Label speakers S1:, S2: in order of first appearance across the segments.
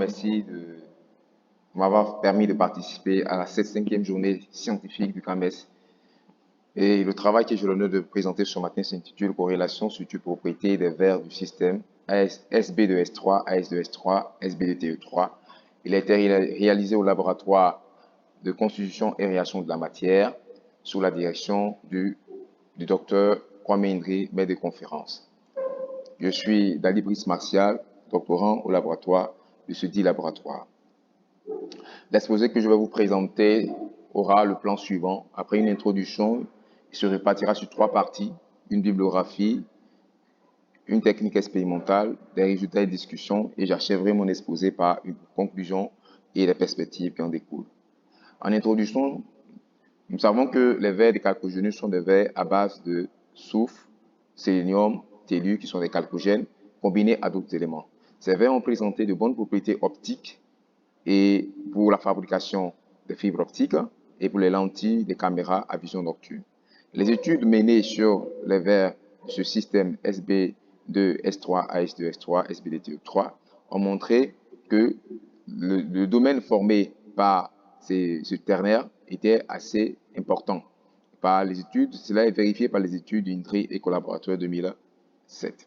S1: Merci de m'avoir permis de participer à cette cinquième journée scientifique du CAMES. Et le travail que j'ai l'honneur de présenter ce matin s'intitule Corrélation structure propriété des vers du système SB2S3, AS2S3, SB2TE3. Il a été réalisé au laboratoire de constitution et réaction de la matière sous la direction du docteur Kwame Indri, maître de conférence. Je suis Dali Brice Martial, doctorant au laboratoire de ce dit laboratoire. L'exposé que je vais vous présenter aura le plan suivant. Après une introduction, il se répartira sur 3 parties, une bibliographie, une technique expérimentale, des résultats et discussions, et j'achèverai mon exposé par une conclusion et les perspectives qui en découlent. En introduction, nous savons que les vers des chalcogénures sont des vers à base de soufre, sélénium, tellure, qui sont des chalcogènes, combinés à d'autres éléments. Ces vers ont présenté de bonnes propriétés optiques et pour la fabrication des fibres optiques et pour les lentilles des caméras à vision nocturne. Les études menées sur les vers de ce système SB2S3, AS2S3, SBDTE3 ont montré que le domaine formé par ce ternaire était assez important. Par les études, cela est vérifié par les études d'Indri et collaborateurs 2007.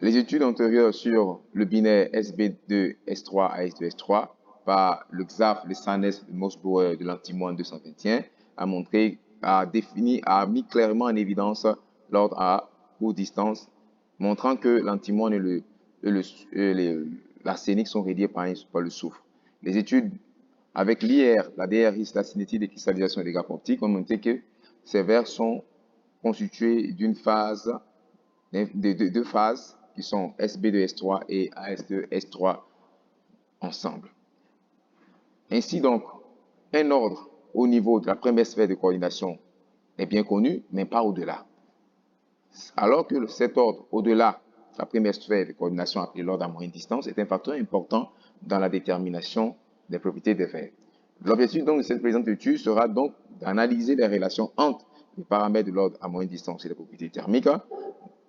S1: Les études antérieures sur le binaire SB2S3 AS2S3 par le XAF, le SANES, le Mosbauer de l'antimoine 221 a mis clairement en évidence l'ordre à courte distance, montrant que l'antimoine et l'arsenic sont réduits par le soufre. Les études avec l'IR, la DRI, la cinétique de cristallisation et des grappes optiques ont montré que ces vers sont constitués d'une phase, de deux phases qui sont SB2S3 et AS2S3 ensemble. Ainsi donc, un ordre au niveau de la première sphère de coordination est bien connu, mais pas au-delà. Alors que cet ordre au-delà de la première sphère de coordination appelé l'ordre à moyenne distance est un facteur important dans la détermination des propriétés des vers. L'objectif donc de cette présente étude sera donc d'analyser les relations entre les paramètres de l'ordre à moyenne distance et les propriétés thermiques,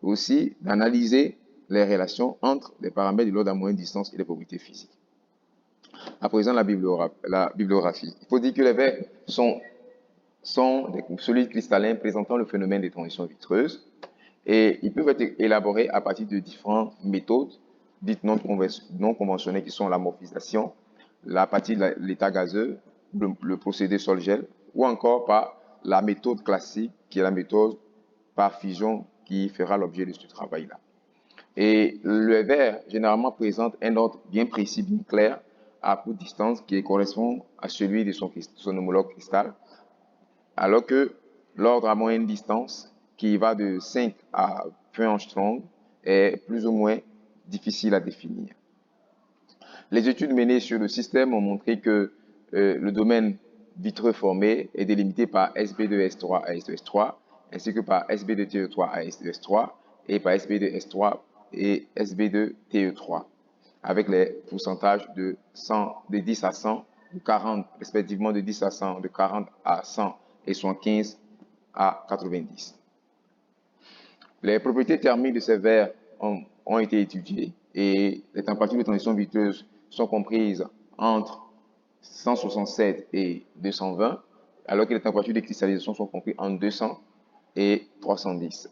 S1: aussi d'analyser les relations entre les paramètres de l'ordre à moyenne distance et les propriétés physiques. À présent, la bibliographie. Il faut dire que les vers sont des solides cristallins présentant le phénomène des transitions vitreuses et ils peuvent être élaborés à partir de différentes méthodes dites non conventionnelles qui sont l'amorphisation, la partie de l'état gazeux, le procédé sol-gel ou encore par la méthode classique qui est la méthode par fusion qui fera l'objet de ce travail-là. Et le verre généralement présente un ordre bien précis, bien clair, à courte distance qui correspond à celui de son homologue cristal, alors que l'ordre à moyenne distance, qui va de 5 à 20 angstroms, est plus ou moins difficile à définir. Les études menées sur le système ont montré que le domaine vitreux formé est délimité par SB2S3 AS2S3, ainsi que par SB2TE3 AS2S3 et par SB2S3 et SB2TE3, avec les pourcentages de 10 à 100, de 40, respectivement de 10 à 100, de 40 à 100 et 75 à 90. Les propriétés thermiques de ces verres ont été étudiées et les températures de transition vitreuse sont comprises entre 167 et 220, alors que les températures de cristallisation sont comprises entre 200 et 310.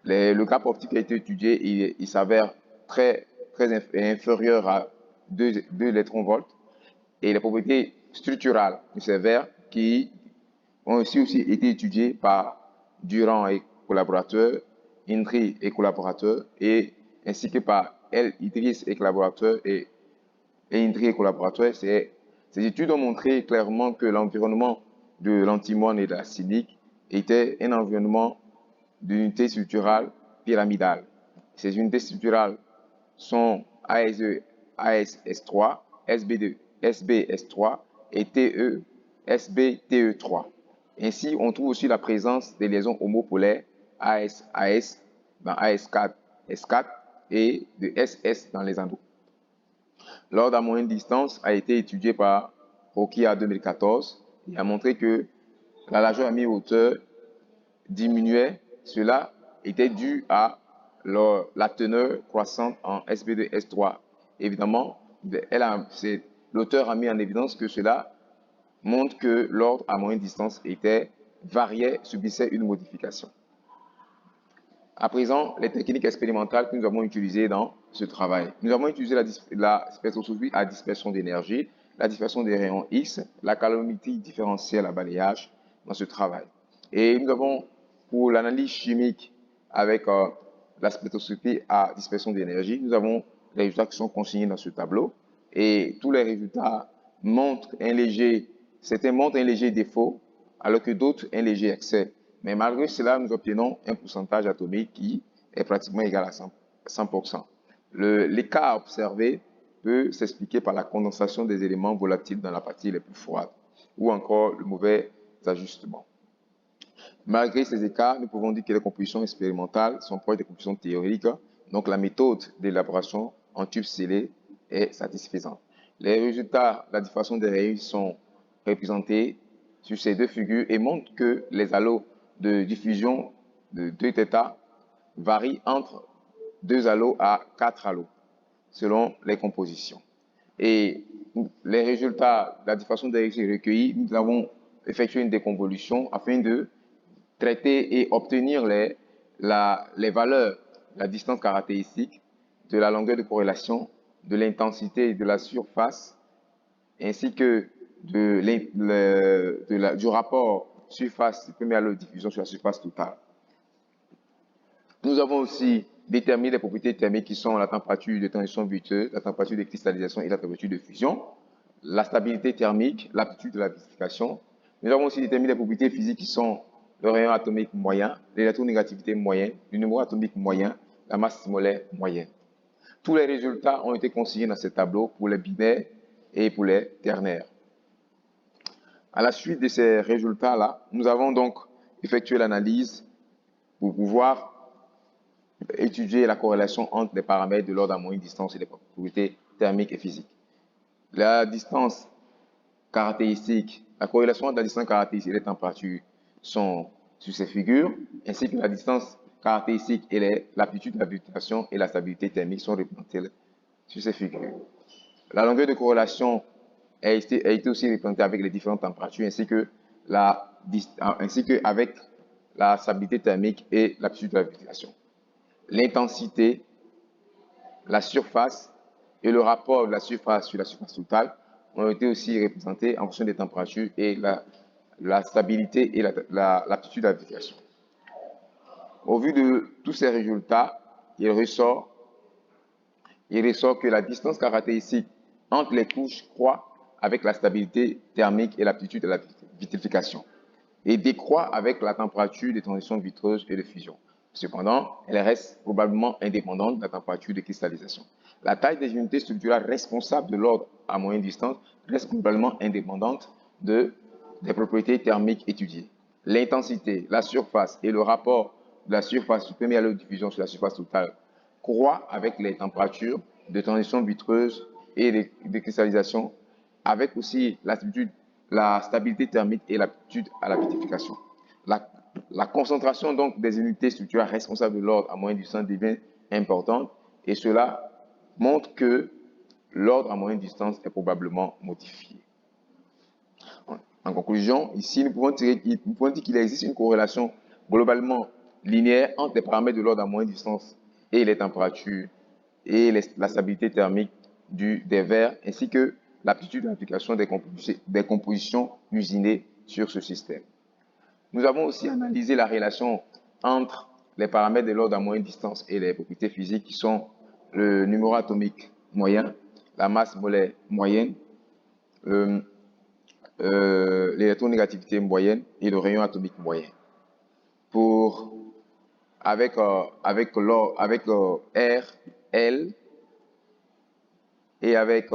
S1: Le gap optique a été étudié, il s'avère très inférieur à 2 électronvolts, et les propriétés structurales de ces verres qui ont aussi été étudiées par Durand et collaborateurs, Indri et collaborateurs, ainsi que par El Idriss et collaborateurs et Indri et collaborateurs. Ces études ont montré clairement que l'environnement de l'antimoine et de l'arsenic était un environnement d'unité structurale pyramidale. Ces unités structurales sont AS3, SB2, SBS3 et TE, SBTE3. Ainsi, on trouve aussi la présence des liaisons homopolaires AS dans AS4, S4 et de SS dans les endos. L'ordre à moyenne distance a été étudié par Rocky en 2014 et a montré que la largeur à mi-hauteur diminuait. Cela était dû à la teneur croissante en SB2S3 évidemment, l'auteur a mis en évidence que cela montre que l'ordre à moyenne distance variait, subissait une modification. À présent, les techniques expérimentales que nous avons utilisées dans ce travail. Nous avons utilisé la spectroscopie à dispersion d'énergie, la dispersion des rayons X, la calorimétrie différentielle à balayage dans ce travail. Et nous avons, pour l'analyse chimique avec la spectroscopie à dispersion d'énergie, nous avons les résultats qui sont consignés dans ce tableau. Et tous les résultats certains montrent un léger défaut, alors que d'autres un léger excès. Mais malgré cela, nous obtenons un pourcentage atomique qui est pratiquement égal à 100%. L'écart observé peut s'expliquer par la condensation des éléments volatiles dans la partie les plus froides ou encore le mauvais ajustement. Malgré ces écarts, nous pouvons dire que les compositions expérimentales sont proches des compositions théoriques, donc la méthode d'élaboration en tube scellé est satisfaisante. Les résultats de la diffraction des rayons sont représentés sur ces deux figures et montrent que les halos de diffusion de 2θ varient entre 2 halos à 4 halos, selon les compositions. Et les résultats de la diffraction des rayons recueillis, nous avons effectué une déconvolution afin de traiter et obtenir les valeurs de la distance caractéristique, de la longueur de corrélation, de l'intensité de la surface, ainsi que du rapport surface perméable de diffusion sur la surface totale. Nous avons aussi déterminé les propriétés thermiques qui sont la température de transition vitreuse, la température de cristallisation et la température de fusion, la stabilité thermique, l'aptitude de la vitrification. Nous avons aussi déterminé les propriétés physiques qui sont le rayon atomique moyen, l'électronégativité moyenne, le numéro atomique moyen, la masse molaire moyenne. Tous les résultats ont été consignés dans ce tableau pour les binaires et pour les ternaires. À la suite de ces résultats-là, nous avons donc effectué l'analyse pour pouvoir étudier la corrélation entre les paramètres de l'ordre à moyenne distance et les propriétés thermiques et physiques. La distance caractéristique, la corrélation entre la distance caractéristique et les températures sont sur ces figures, ainsi que la distance caractéristique et l'aptitude de la vitrification et la stabilité thermique sont représentées sur ces figures. La longueur de corrélation a été aussi représentée avec les différentes températures, ainsi que avec la stabilité thermique et l'aptitude de la vitrification. L'intensité, la surface et le rapport de la surface sur la surface totale ont été aussi représentés en fonction des températures et la stabilité et l'aptitude de la vitrification. Au vu de tous ces résultats, il ressort que la distance caractéristique entre les couches croît avec la stabilité thermique et l'aptitude de la vitrification et décroît avec la température de transition vitreuse et de fusion. Cependant, elle reste probablement indépendante de la température de cristallisation. La taille des unités structurales responsables de l'ordre à moyenne distance reste globalement indépendante des propriétés thermiques étudiées. L'intensité, la surface et le rapport de la surface perméable de diffusion sur la surface totale croît avec les températures de transition vitreuse et de cristallisation, avec aussi la stabilité thermique et l'aptitude à la vitrification. La concentration donc des unités structurelles responsables de l'ordre à moyenne distance devient importante et cela montre que l'ordre à moyenne distance est probablement modifié. En conclusion, ici, nous pouvons dire qu'il existe une corrélation globalement linéaire entre les paramètres de l'ordre à moyenne distance et les températures et la stabilité thermique des verres, ainsi que l'aptitude de l'application des compositions usinées sur ce système. Nous avons aussi analysé la relation entre les paramètres de l'ordre à moyenne distance et les propriétés physiques qui sont le numéro atomique moyen, la masse molaire moyenne, l'électronégativité moyenne et le rayon atomique moyen. Avec R, L et avec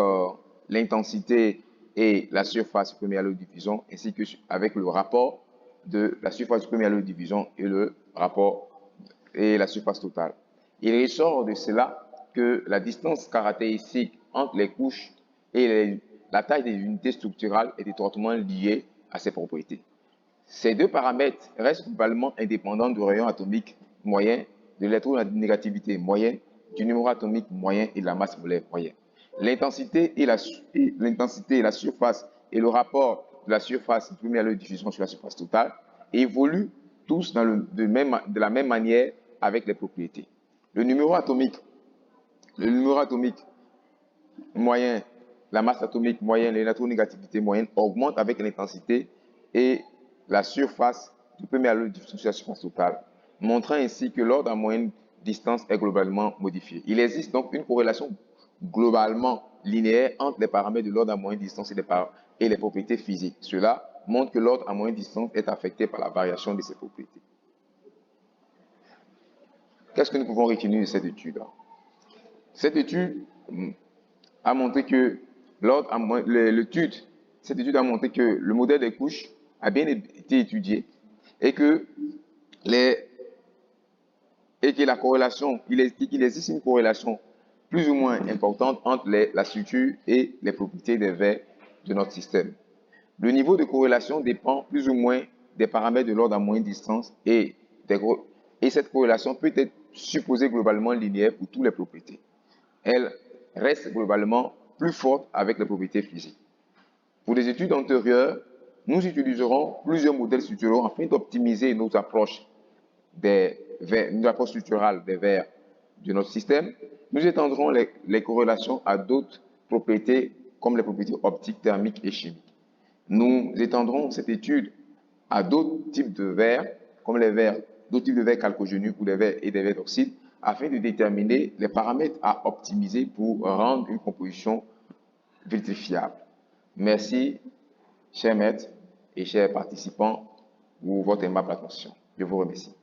S1: l'intensité et la surface perméable de diffusion, ainsi que avec le rapport de la surface perméable de diffusion et la surface totale. Il ressort de cela que la distance caractéristique entre les couches et la taille des unités structurales est étroitement liée à ces propriétés. Ces deux paramètres restent globalement indépendants du rayon atomique moyen, de l'électronégativité moyenne, du numéro atomique moyen et de la masse molaire moyenne. l'intensité et la surface et le rapport de la surface du premier lot de diffusion sur la surface totale évoluent tous de la même manière avec les propriétés. Le numéro atomique moyen, la masse atomique moyenne, l'électronégativité moyenne augmentent avec l'intensité et la surface du premier lot de diffusion sur la surface totale, montrant ainsi que l'ordre en moyenne distance est globalement modifié. Il existe donc une corrélation globalement linéaire entre les paramètres de l'ordre en moyenne distance et les propriétés physiques. Cela montre que l'ordre en moyenne distance est affecté par la variation de ses propriétés. Qu'est-ce que nous pouvons retenir de cette étude? Cette étude a montré que cette étude a montré que le modèle des couches a bien été étudié et que la corrélation, qu'il existe une corrélation plus ou moins importante entre la structure et les propriétés des verres de notre système. Le niveau de corrélation dépend plus ou moins des paramètres de l'ordre en moyenne distance et cette corrélation peut être supposée globalement linéaire pour toutes les propriétés. Elle reste globalement plus forte avec les propriétés physiques. Pour les études antérieures, nous utiliserons plusieurs modèles structuraux afin d'optimiser nos approches structurales des verres de notre système. Nous étendrons les corrélations à d'autres propriétés comme les propriétés optiques, thermiques et chimiques. Nous étendrons cette étude à d'autres types de verres, comme d'autres types de verres chalcogéniques ou des verres d'oxyde, afin de déterminer les paramètres à optimiser pour rendre une composition vitrifiable. Merci, chers maîtres et chers participants, pour votre aimable attention. Je vous remercie.